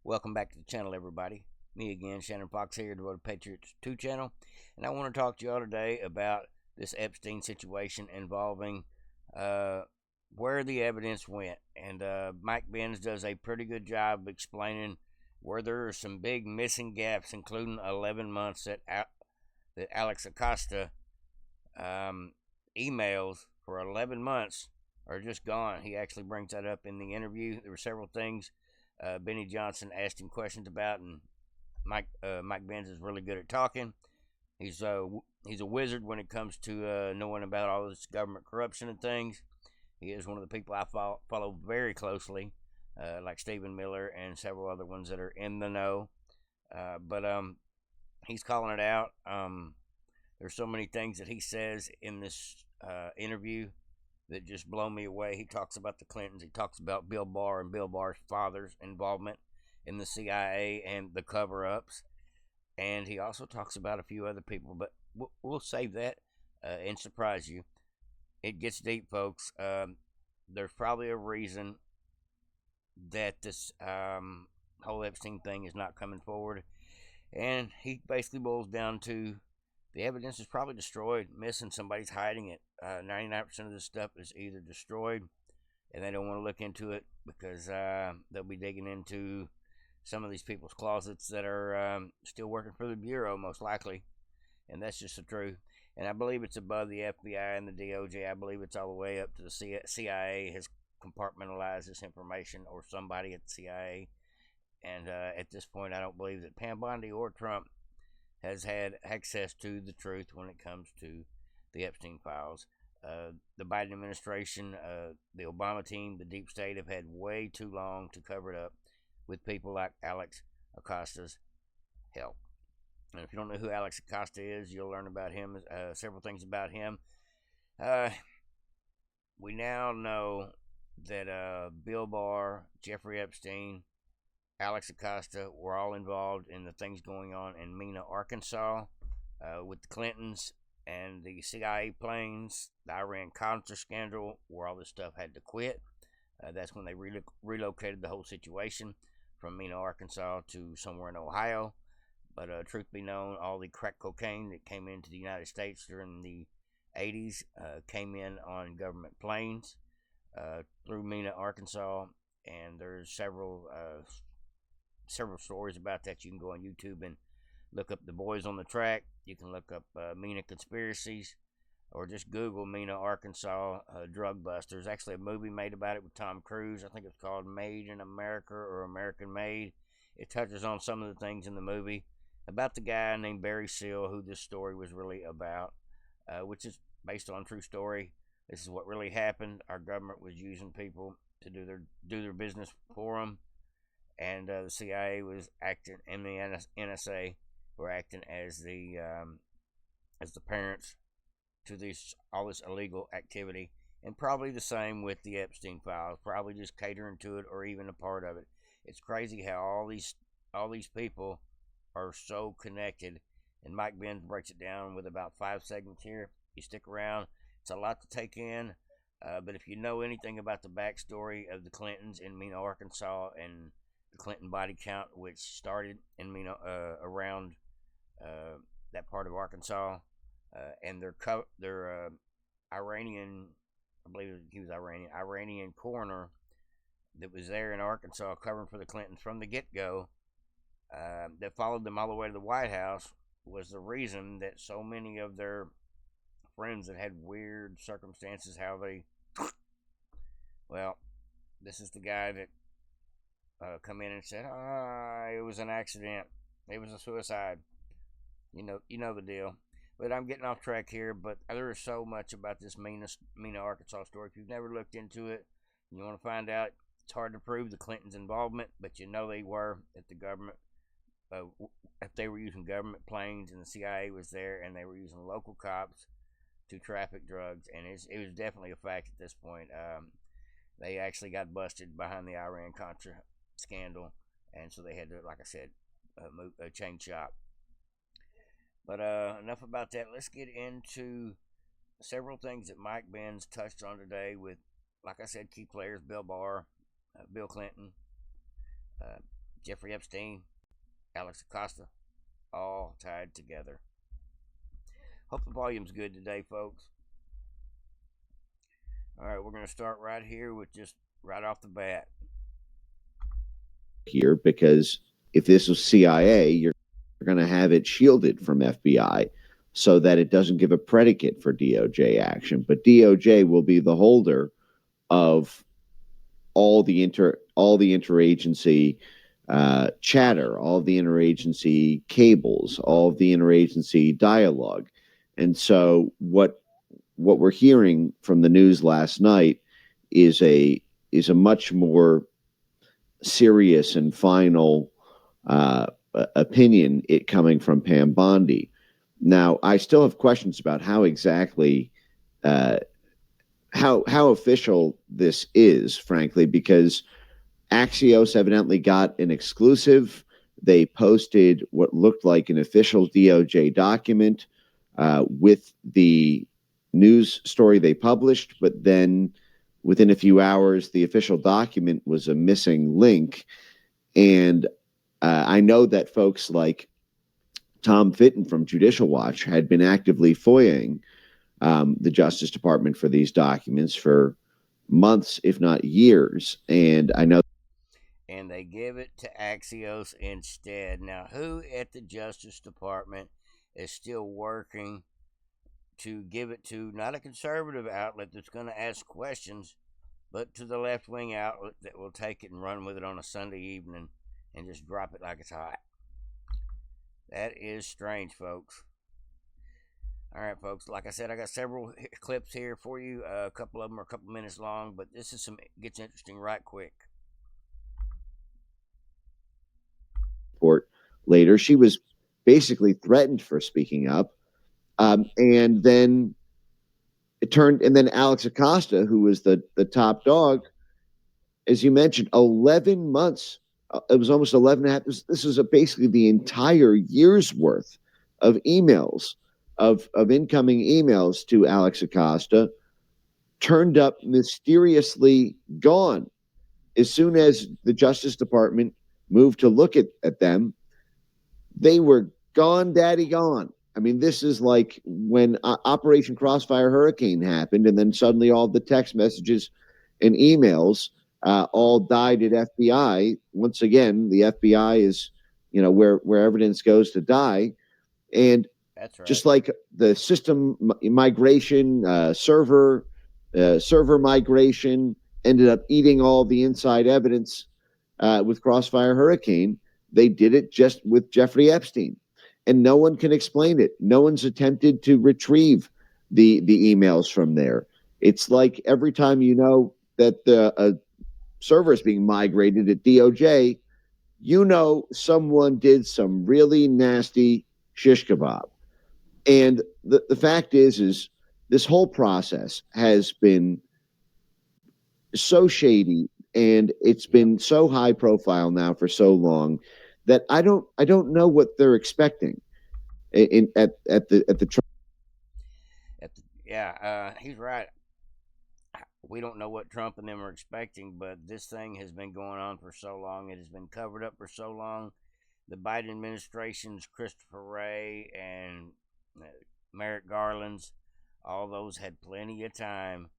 Welcome back to the channel, everybody. Me again, Shannon Fox here, Devoted Patriots 2 channel. And I want to talk to y'all today about this Epstein situation involving where the evidence went. And Mike Benz does a pretty good job explaining where there are some big missing gaps, including 11 months that Alex Acosta emails for 11 months are just gone. He actually brings that up in the interview. There were several things Benny Johnson asked him questions about, and Mike Benz is really good at talking. He's a wizard when it comes to knowing about all this government corruption and things. He is one of the people I follow very closely, like Stephen Miller and several other ones that are in the know. But he's calling it out. There's so many things that he says in this interview that just blow me away. He talks about the Clintons. He talks about Bill Barr and Bill Barr's father's involvement in the CIA and the cover-ups. And he also talks about a few other people, but we'll save that and surprise you. It gets deep, folks. There's probably a reason that this whole Epstein thing is not coming forward. And he basically boils down to the evidence is probably destroyed, missing, somebody's hiding it. 99% of this stuff is either destroyed, and they don't want to look into it because they'll be digging into some of these people's closets that are still working for the Bureau, most likely. And that's just the truth. And I believe it's above the FBI and the DOJ. I believe it's all the way up to the CIA has compartmentalized this information, or somebody at the CIA. And at this point, I don't believe that Pam Bondi or Trump has had access to the truth when it comes to the Epstein files. The Biden administration, the Obama team, the deep state have had way too long to cover it up with people like Alex Acosta's help. And if you don't know who Alex Acosta is, you'll learn about him, several things about him. We now know that Bill Barr, Jeffrey Epstein, Alex Acosta were all involved in the things going on in Mena, Arkansas, with the Clintons and the CIA planes, the Iran-Contra scandal, where all this stuff had to quit. That's when they relocated the whole situation from Mena, Arkansas to somewhere in Ohio. But truth be known, all the crack cocaine that came into the United States during the 80s came in on government planes through Mena, Arkansas, and there's several stories about that. You can go on YouTube and look up The Boys on the Track. You can look up Mena Conspiracies, or just Google Mena, Arkansas drug bust. There's actually a movie made about it with Tom Cruise. I think it's called Made in America or American Made. It touches on some of the things in the movie about the guy named Barry Seal, who this story was really about, which is based on a true story. This is what really happened. Our government was using people to do their business for them, and the CIA was acting, and the NSA were acting as the parents to all this illegal activity, and probably the same with the Epstein files, probably just catering to it or even a part of it. It's crazy how all these people are so connected, and Mike Benz breaks it down with about 5 segments here. You stick around; it's a lot to take in. But if you know anything about the backstory of the Clintons in Mena, Arkansas, and the Clinton body count, which started in Mena, around that part of Arkansas, and their Iranian, I believe he was Iranian coroner that was there in Arkansas covering for the Clintons from the get-go, that followed them all the way to the White House, was the reason that so many of their friends that had weird circumstances, well, this is the guy that come in and said, it was an accident, it was a suicide. You know the deal. But I'm getting off track here. But there is so much about this Mena, Arkansas story. If you've never looked into it, and you want to find out, it's hard to prove the Clintons' involvement, but you know they were. At the government, if they were using government planes, and the CIA was there, and they were using local cops to traffic drugs, and it was definitely a fact at this point. They actually got busted behind the Iran-Contra scandal, and so they had to, like I said, change shop. But enough about that. Let's get into several things that Mike Benz touched on today with, like I said, key players: Bill Barr, Bill Clinton, Jeffrey Epstein, Alex Acosta, all tied together. Hope the volume's good today, folks. All right, we're going to start right here with just right off the bat. Here, because if this was CIA, you're going to have it shielded from FBI so that it doesn't give a predicate for DOJ action. But DOJ will be the holder of all the interagency chatter, all of the interagency cables, all of the interagency dialogue. And so what we're hearing from the news last night is a much more serious and final opinion, it coming from Pam Bondi. Now, I still have questions about how exactly how official this is, frankly, because Axios evidently got an exclusive. They posted what looked like an official DOJ document with the news story they published, but then within a few hours, the official document was a missing link. And I know that folks like Tom Fitton from Judicial Watch had been actively FOIAing the Justice Department for these documents for months, if not years. And I know. And they give it to Axios instead. Now, who at the Justice Department is still working to give it to not a conservative outlet that's going to ask questions, but to the left-wing outlet that will take it and run with it on a Sunday evening and just drop it like it's hot? That is strange, folks. All right, folks. Like I said, I got several clips here for you. A couple of them are a couple minutes long, but this is gets interesting right quick. Later, she was basically threatened for speaking up, and then and then Alex Acosta, who was the top dog, as you mentioned, 11 months. It was almost 11 and a half. This was basically the entire year's worth of emails, of incoming emails to Alex Acosta, turned up mysteriously gone. As soon as the Justice Department moved to look at them, they were gone, daddy, gone. I mean, this is like when Operation Crossfire Hurricane happened, and then suddenly all the text messages and emails all died at FBI. Once again, the FBI is, where evidence goes to die. And that's right. Just like the system migration, server migration ended up eating all the inside evidence with Crossfire Hurricane, they did it just with Jeffrey Epstein. And no one can explain it. No one's attempted to retrieve the emails from there. It's like every time you know that the server is being migrated at DOJ, someone did some really nasty shish kebab. And the fact is this whole process has been so shady, and it's been so high profile now for so long that I don't know what they're expecting at the he's right. We don't know what Trump and them are expecting, but this thing has been going on for so long. It has been covered up for so long. The Biden administration's Christopher Wray and Merrick Garland's, all those had plenty of time.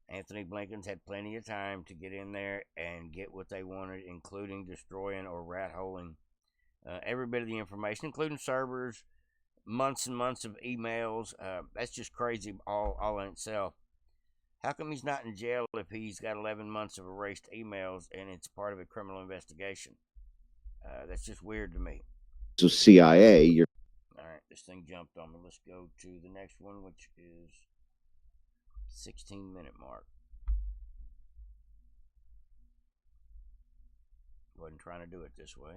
Anthony Blinken's had plenty of time to get in there and get what they wanted, including destroying or rat holing every bit of the information, including servers, months and months of emails. That's just crazy all in itself. How come he's not in jail if he's got 11 months of erased emails and it's part of a criminal investigation? That's just weird to me. So CIA, all right, this thing jumped on me. Let's go to the next one, which is 16-minute mark. Wasn't trying to do it this way.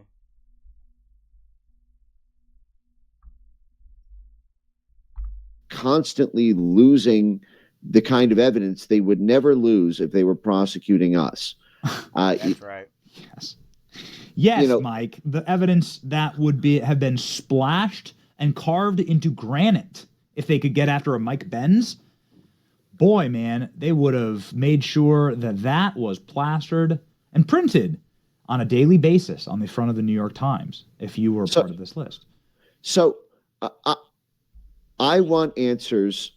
Constantly losing the kind of evidence they would never lose if they were prosecuting us. That's right. Yes, Mike. The evidence that would have been splashed and carved into granite if they could get after a Mike Benz. Boy, man, they would have made sure that was plastered and printed on a daily basis on the front of the New York Times if you were part of this list. So I want answers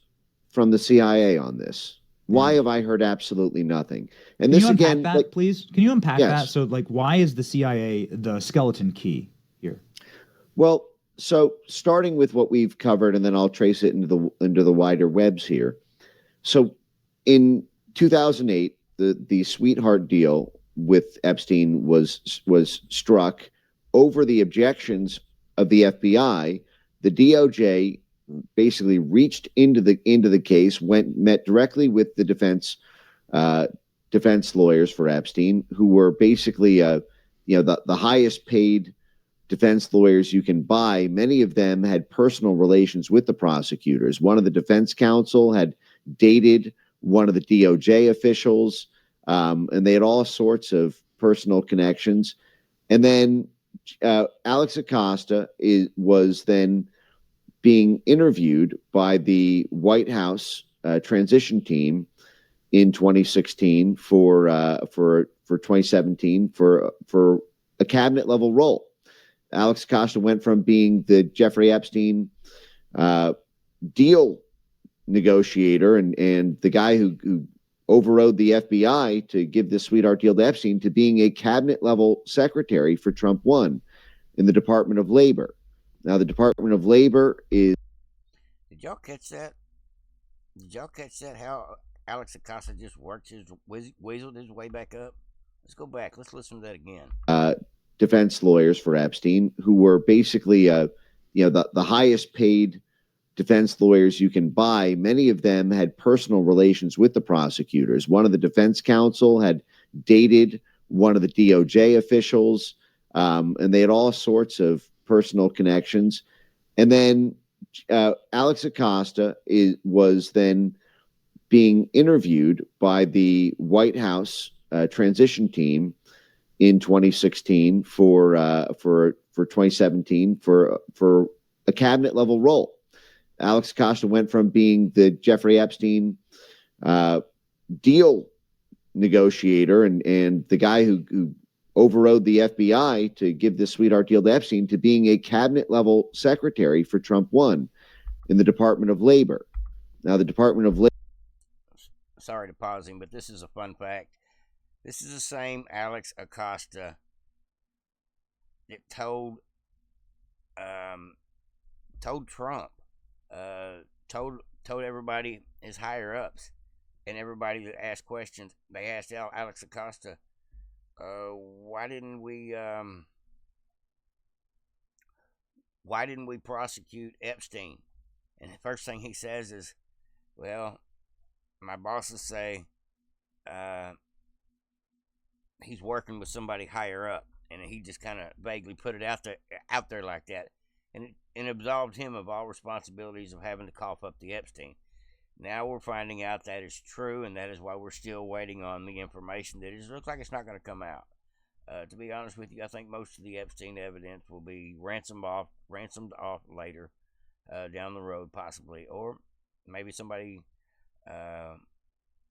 from the CIA on this. Why have I heard absolutely nothing? And Can this you unpack again, that, please? Can you unpack yes. that? So, why is the CIA the skeleton key here? Well, so starting with what we've covered, and then I'll trace it into the wider webs here. So, in 2008, the sweetheart deal with Epstein was struck over the objections of the FBI. The DOJ basically reached into the case, met directly with the defense lawyers for Epstein, who were basically the highest paid defense lawyers you can buy. Many of them had personal relations with the prosecutors. One of the defense counsel had dated one of the DOJ officials, and they had all sorts of personal connections. And then Alex Acosta was then being interviewed by the White House transition team in 2016 for 2017 for a cabinet level role. Alex Acosta went from being the Jeffrey Epstein deal negotiator and the guy who overrode the FBI to give this sweetheart deal to Epstein to being a cabinet level secretary for Trump 1 in the Department of Labor. Now, the Department of Labor is... Did y'all catch that? How Alex Acosta just weaseled his way back up? Let's go back. Let's listen to that again. Defense lawyers for Epstein, who were basically, the highest paid defense lawyers you can buy. Many of them had personal relations with the prosecutors. One of the defense counsel had dated one of the DOJ officials, and they had all sorts of personal connections. And then Alex Acosta was then being interviewed by the White House transition team in 2016 for 2017 for a cabinet level role. Alex Acosta went from being the Jeffrey Epstein deal negotiator and the guy who overrode the FBI to give this sweetheart deal to Epstein to being a cabinet level secretary for Trump 1 in the Department of Labor. Now, the Department of Labor... Sorry to pause him, but this is a fun fact. This is the same Alex Acosta that told Trump, told everybody, his higher ups, and everybody that asked questions. They asked Alex Acosta, why didn't we prosecute Epstein? And the first thing he says is, well, my bosses say he's working with somebody higher up, and he just kind of vaguely put it out there like that, and absolved him of all responsibilities of having to cough up the Epstein. Now we're finding out that is true, and that is why we're still waiting on the information that it looks like it's not going to come out. To be honest with you, I think most of the Epstein evidence will be ransomed off later down the road, possibly, or maybe somebody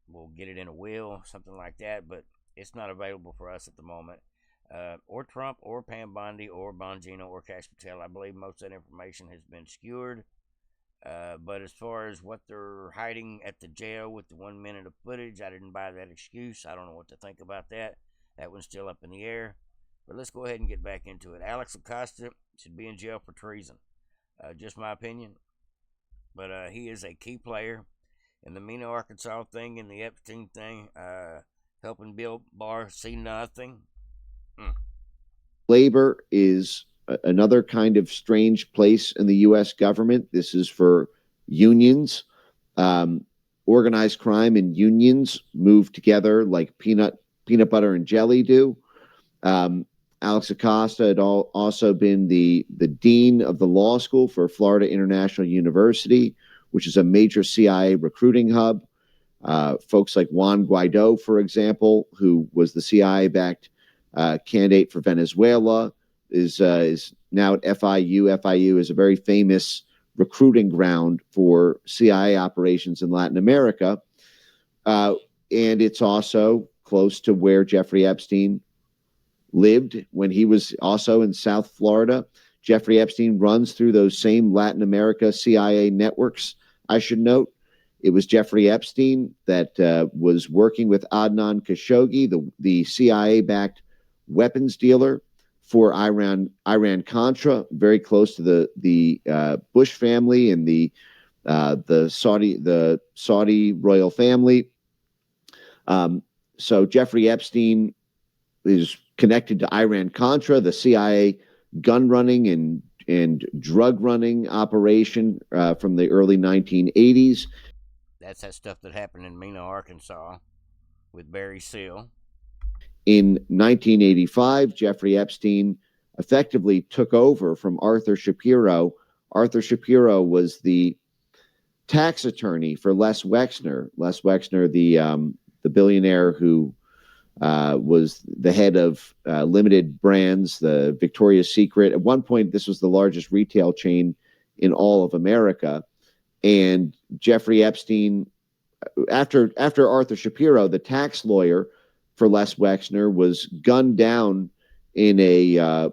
will get it in a will, something like that. But it's not available for us at the moment. Or Trump, or Pam Bondi, or Bongino, or Cash Patel. I believe most of that information has been skewered. But as far as what they're hiding at the jail with the 1 minute of footage, I didn't buy that excuse. I don't know what to think about that. That one's still up in the air. But let's go ahead and get back into it. Alex Acosta should be in jail for treason. Just my opinion. But he is a key player in the Mena, Arkansas thing and the Epstein thing. Helping Bill Barr see nothing. Labor is another kind of strange place in the U.S. government. This is for unions. Organized crime and unions move together like peanut butter and jelly do. Alex Acosta had also been the dean of the law school for Florida International University, which is a major CIA recruiting hub. Folks like Juan Guaido, for example, who was the CIA-backed candidate for Venezuela, is now at FIU. FIU is a very famous recruiting ground for CIA operations in Latin America. And it's also close to where Jeffrey Epstein lived when he was also in South Florida. Jeffrey Epstein runs through those same Latin America CIA networks, I should note. It was Jeffrey Epstein that was working with Adnan Khashoggi, the CIA-backed weapons dealer for Iran-Contra, very close to the Bush family and the Saudi royal family. So Jeffrey Epstein is connected to Iran-Contra, the CIA gun running and drug running operation from the early 1980s. That's that stuff that happened in Mena, Arkansas, with Barry Seal. In 1985, Jeffrey Epstein effectively took over from Arthur Shapiro. Arthur Shapiro was the tax attorney for Les Wexner. Les Wexner, the billionaire who was the head of limited brands, the Victoria's Secret. At one point, this was the largest retail chain in all of America. And Jeffrey Epstein, after Arthur Shapiro, the tax lawyer for Les Wexner, was gunned down in a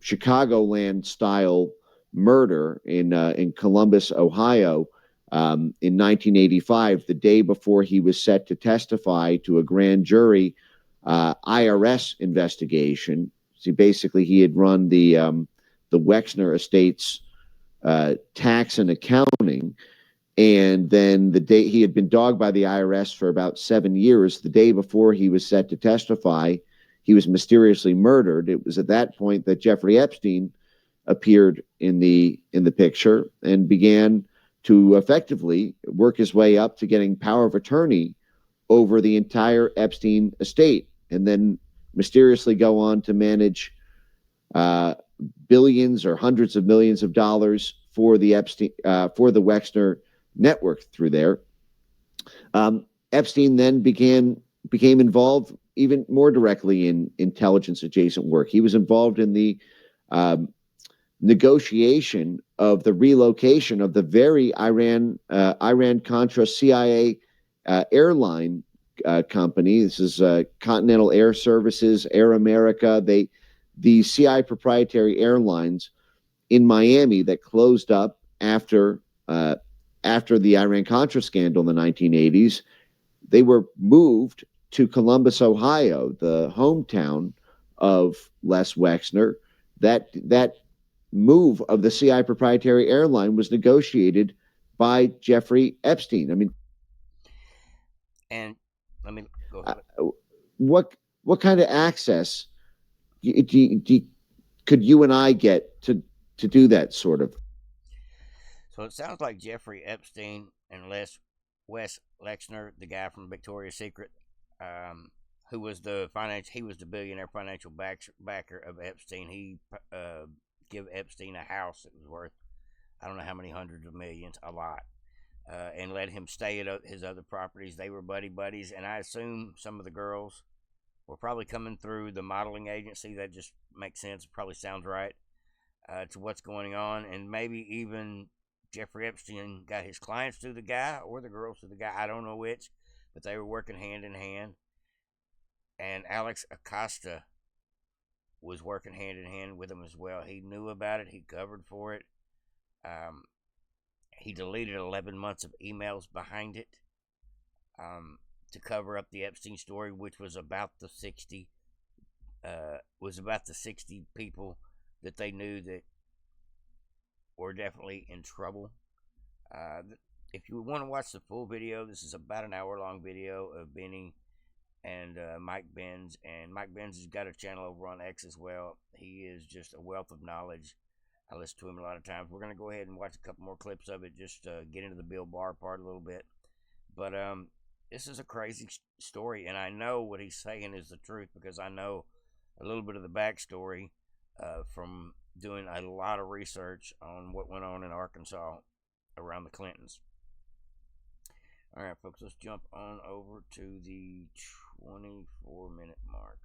Chicagoland-style murder in Columbus, Ohio, in 1985, the day before he was set to testify to a grand jury IRS investigation. See, basically, he had run the Wexner estate's tax and accounting, and then the day he had been dogged by the IRS for about 7 years, the day before he was set to testify, he was mysteriously murdered. It was at that point that Jeffrey Epstein appeared in the picture and began to effectively work his way up to getting power of attorney over the entire Epstein estate, and then mysteriously go on to manage billions or hundreds of millions of dollars for the Wexner network through there. Epstein then became involved even more directly in intelligence adjacent work. He was involved in the negotiation of the relocation of the very Iran-Contra CIA airline company. This is Continental Air Services, Air America. The CIA proprietary airlines in Miami that closed up after the Iran-Contra scandal in the 1980s. They were moved to Columbus, Ohio, the hometown of Les Wexner. That move of the CIA proprietary airline was negotiated by Jeffrey Epstein. I mean, and let me go ahead. What kind of access could you and I get to do that sort of? So it sounds like Jeffrey Epstein and Wes Lexner, the guy from Victoria's Secret, who was he was the billionaire financial backer of Epstein. He give Epstein a house that was worth, I don't know how many hundreds of millions, a lot, and let him stay at his other properties. They were buddies, and I assume some of the girls were probably coming through the modeling agency. That just makes sense. It probably sounds right to what's going on, and maybe even Jeffrey Epstein got his clients through the guy or the girls through the guy. I don't know which, but they were working hand in hand. And Alex Acosta was working hand in hand with him as well. He knew about it. He covered for it. He deleted 11 months of emails behind it to cover up the Epstein story, which was about the 60 people that they knew that were definitely in trouble. If you want to watch the full video, this is about an hour-long video of Benny and Mike Benz. And Mike Benz has got a channel over on X as well. He is just a wealth of knowledge. I listen to him a lot of times. We're going to go ahead and watch a couple more clips of it, just get into the Bill Barr part a little bit. But this is a crazy story, and I know what he's saying is the truth because I know a little bit of the backstory from doing a lot of research on what went on in Arkansas around the Clintons. All right, folks, let's jump on over to the 24-minute mark.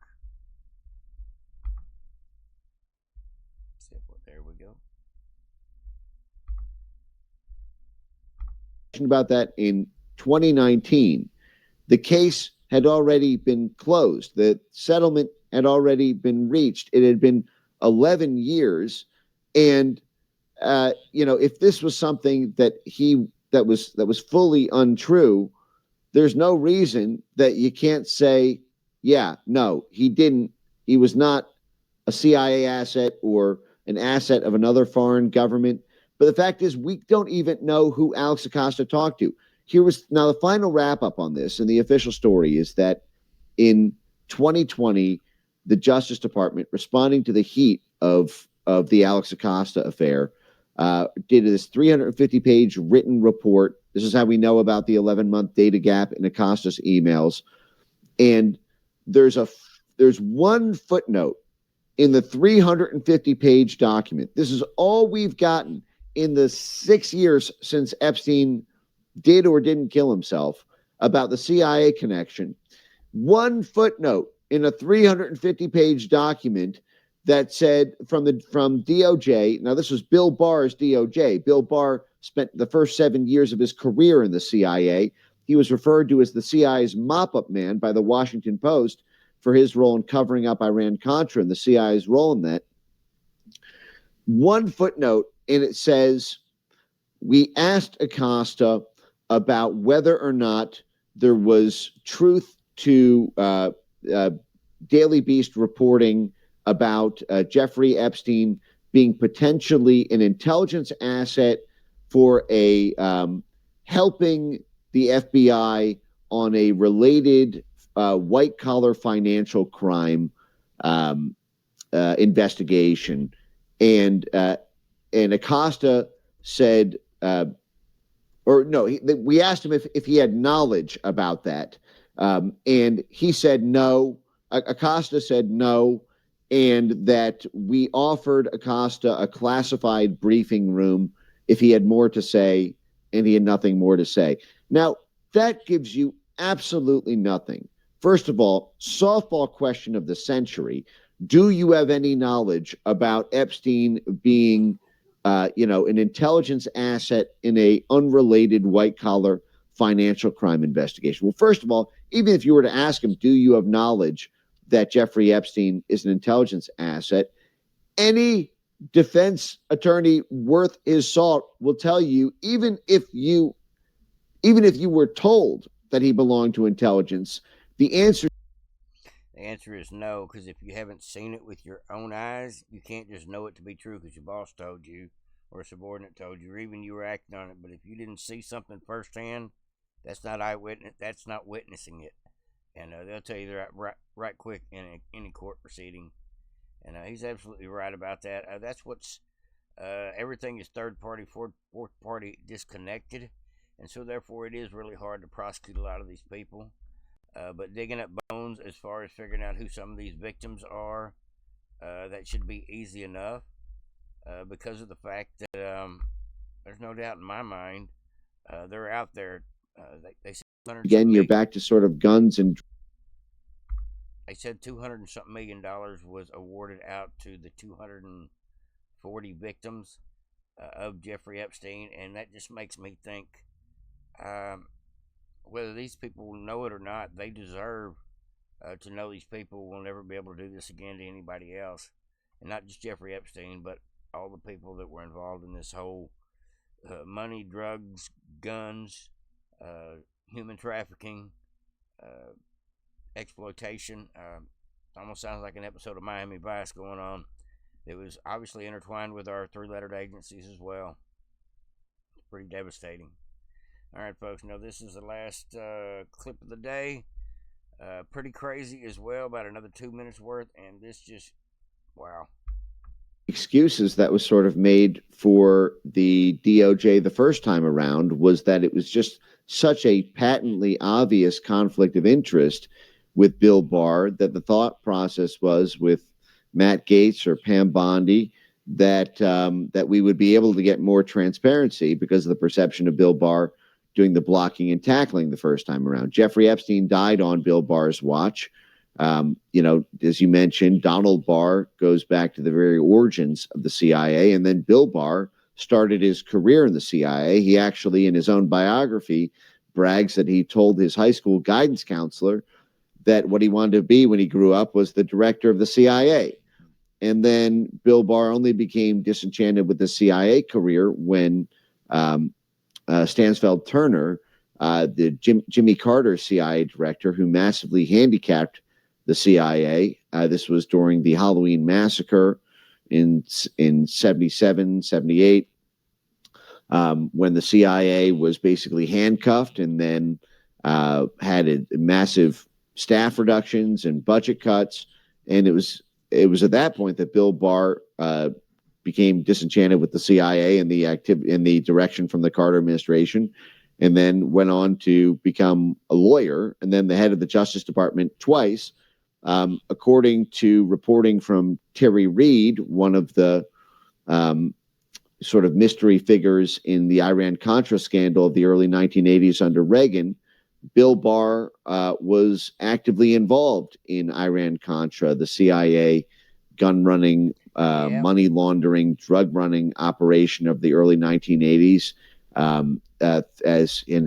There we go. About that in 2019, the case had already been closed. The settlement had already been reached. It had been 11 years. And, if this was something that was fully untrue, there's no reason that you can't say, yeah, no, he didn't. He was not a CIA asset or an asset of another foreign government. But the fact is, we don't even know who Alex Acosta talked to. Now the final wrap up on this, and the official story is that in 2020, the Justice Department, responding to the heat of the Alex Acosta affair, did this 350-page written report. This is how we know about the 11-month data gap in Acosta's emails. And there's one footnote in the 350-page document. This is all we've gotten in the 6 years since Epstein did or didn't kill himself about the CIA connection. One footnote in a 350-page document that said from DOJ. Now, this was Bill Barr's DOJ. Bill Barr spent the first 7 years of his career in the CIA. He was referred to as the CIA's mop-up man by the Washington Post for his role in covering up Iran-Contra and the CIA's role in that. One footnote, and it says, we asked Acosta about whether or not there was truth to Daily Beast reporting about Jeffrey Epstein being potentially an intelligence asset for helping the FBI on a related white-collar financial crime investigation. And Acosta said, we asked him if he had knowledge about that. And he said no. Acosta said no, and that we offered Acosta a classified briefing room if he had more to say, and he had nothing more to say. Now, that gives you absolutely nothing. First of all, softball question of the century. Do you have any knowledge about Epstein being, an intelligence asset in a unrelated white-collar financial crime investigation? Well, first of all, even if you were to ask him, do you have knowledge that Jeffrey Epstein is an intelligence asset? Any defense attorney worth his salt will tell you, even if you were told that he belonged to intelligence, the answer is no, because if you haven't seen it with your own eyes, you can't just know it to be true because your boss told you or a subordinate told you or even you were acting on it. But if you didn't see something firsthand, that's not eyewitness. That's not witnessing it. And they'll tell you that right quick in any court proceeding. And he's absolutely right about that. That's what's everything is third party, fourth party disconnected. And so therefore it is really hard to prosecute a lot of these people. But digging up bones as far as figuring out who some of these victims are, that should be easy enough because of the fact that there's no doubt in my mind they're out there. They said again, you're back to sort of guns and. They said $200 and something million was awarded out to the 240 victims of Jeffrey Epstein, and that just makes me think. Whether these people know it or not, they deserve to know these people will never be able to do this again to anybody else. And not just Jeffrey Epstein, but all the people that were involved in this whole money, drugs, guns, human trafficking, exploitation. Almost sounds like an episode of Miami Vice going on. It was obviously intertwined with our three-lettered agencies as well. It's pretty devastating. All right, folks, now this is the last clip of the day. Pretty crazy as well, about another 2 minutes worth, and this just, wow. Excuses that was sort of made for the DOJ the first time around was that it was just such a patently obvious conflict of interest with Bill Barr that the thought process was with Matt Gaetz or Pam Bondi that we would be able to get more transparency because of the perception of Bill Barr doing the blocking and tackling the first time around. Jeffrey Epstein died on Bill Barr's watch. As you mentioned, Donald Barr goes back to the very origins of the CIA, and then Bill Barr started his career in the CIA. He actually, in his own biography, brags that he told his high school guidance counselor that what he wanted to be when he grew up was the director of the CIA. And then Bill Barr only became disenchanted with the CIA career when Stansfeld Turner, Jimmy Carter CIA director, who massively handicapped the CIA. This was during the Halloween massacre in 77, 78, when the CIA was basically handcuffed and then had massive staff reductions and budget cuts. And it was at that point that Bill Barr became disenchanted with the CIA and the direction from the Carter administration, and then went on to become a lawyer and then the head of the Justice Department twice. According to reporting from Terry Reid, one of the sort of mystery figures in the Iran-Contra scandal of the early 1980s under Reagan, Bill Barr was actively involved in Iran-Contra, the CIA gun running, money laundering, drug running operation of the early 1980s, and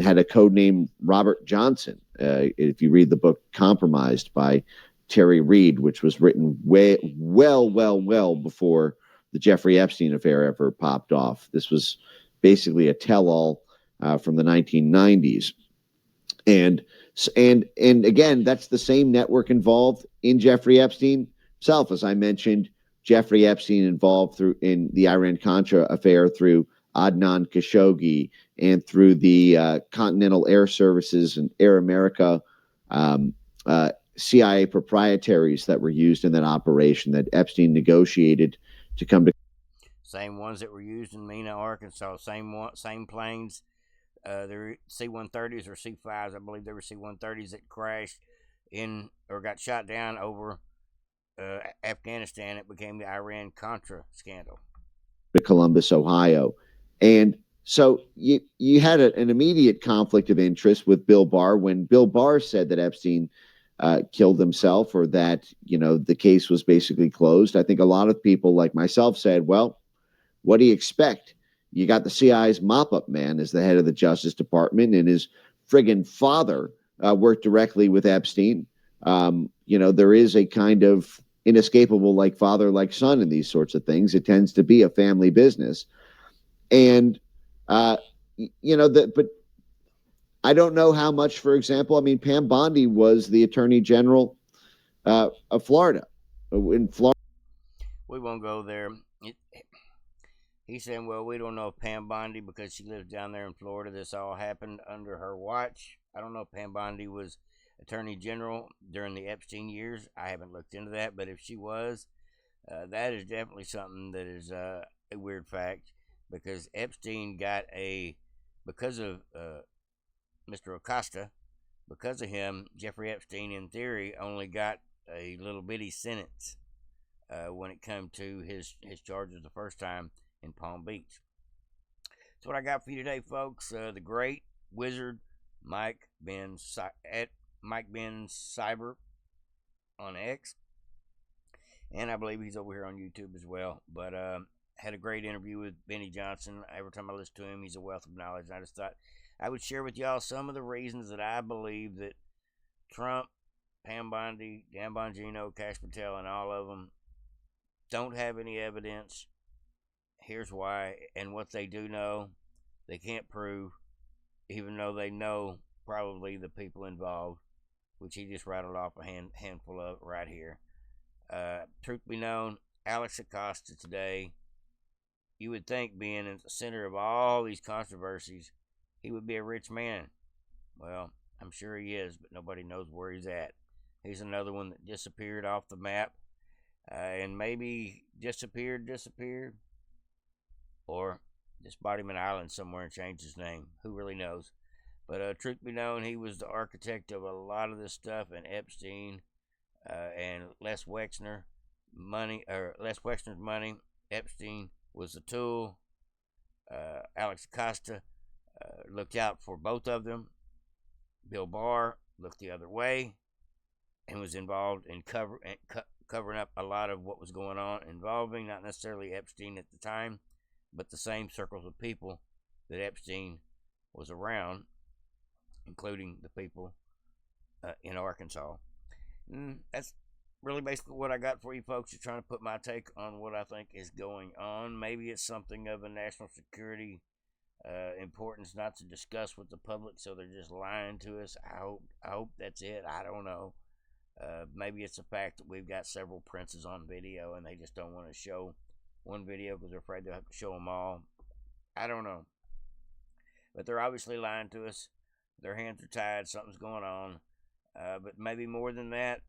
had a code name Robert Johnson. If you read the book Compromised by Terry Reid, which was written well before the Jeffrey Epstein affair ever popped off. This was basically a tell-all from the 1990s. And again, that's the same network involved in Jeffrey Epstein himself. As I mentioned, Jeffrey Epstein involved in the Iran-Contra affair through Adnan Khashoggi and through the Continental Air Services and Air America CIA proprietaries that were used in that operation that Epstein negotiated to come to. Same ones that were used in Mena, Arkansas. Same planes. They're C-130s or C-5s. I believe they were C-130s that crashed in or got shot down over Afghanistan. It became the Iran-Contra scandal. Columbus, Ohio. And so you had an immediate conflict of interest with Bill Barr when Bill Barr said that Epstein killed himself, or that, the case was basically closed. I think a lot of people like myself said, well, what do you expect? You got the CIA's mop-up man as the head of the Justice Department, and his friggin' father worked directly with Epstein. There is a kind of inescapable like father, like son in these sorts of things. It tends to be a family business. And, but I don't know how much, for example, Pam Bondi was the attorney general of Florida. In Florida. We won't go there. He's saying, well, we don't know if Pam Bondi, because she lives down there in Florida, this all happened under her watch. I don't know if Pam Bondi was attorney general during the Epstein years. I haven't looked into that, but if she was, that is definitely something that is a weird fact, because Epstein got because of Mr. Acosta, because of him, Jeffrey Epstein, in theory, only got a little bitty sentence when it came to his charges the first time in Palm Beach. That's what I got for you today, folks. The great wizard Mike Benz at Mike Benz Cyber on X, and I believe he's over here on YouTube as well. But had a great interview with Benny Johnson. Every time I listen to him, he's a wealth of knowledge, and I just thought I would share with y'all some of the reasons that I believe that Trump, Pam Bondi, Dan Bongino, Cash Patel, and all of them don't have any evidence. Here's why. And what they do know, they can't prove, even though they know probably the people involved, which he just rattled off a handful of right here. Truth be known, Alex Acosta today, you would think, being in the center of all these controversies, he would be a rich man. Well, I'm sure he is, but nobody knows where he's at. He's another one that disappeared off the map, and maybe disappeared, or just bought him an island somewhere and changed his name. Who really knows? But truth be known, he was the architect of a lot of this stuff, and Epstein and Les Wexner's money. Epstein was the tool. Alex Acosta looked out for both of them. Bill Barr looked the other way and was involved in covering up a lot of what was going on, involving not necessarily Epstein at the time, but the same circles of people that Epstein was around, including the people in Arkansas. That's really basically what I got for you folks. Just trying to put my take on what I think is going on. Maybe it's something of a national security importance not to discuss with the public, so they're just lying to us. I hope that's it. I don't know. Maybe it's the fact that we've got several princes on video and they just don't want to show one video because they're afraid they'll have to show them all. I don't know. But they're obviously lying to us. Their hands are tied. Something's going on. But maybe more than that,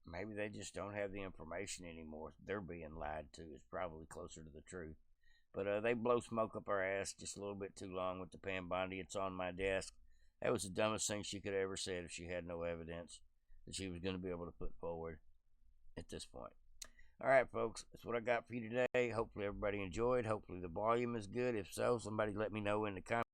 maybe they just don't have the information anymore. They're being lied to. It's probably closer to the truth. But they blow smoke up our ass just a little bit too long with the Pam Bondi. It's on my desk. That was the dumbest thing she could have ever said if she had no evidence that she was going to be able to put forward at this point. All right, folks, that's what I got for you today. Hopefully everybody enjoyed. Hopefully the volume is good. If so, somebody let me know in the comments.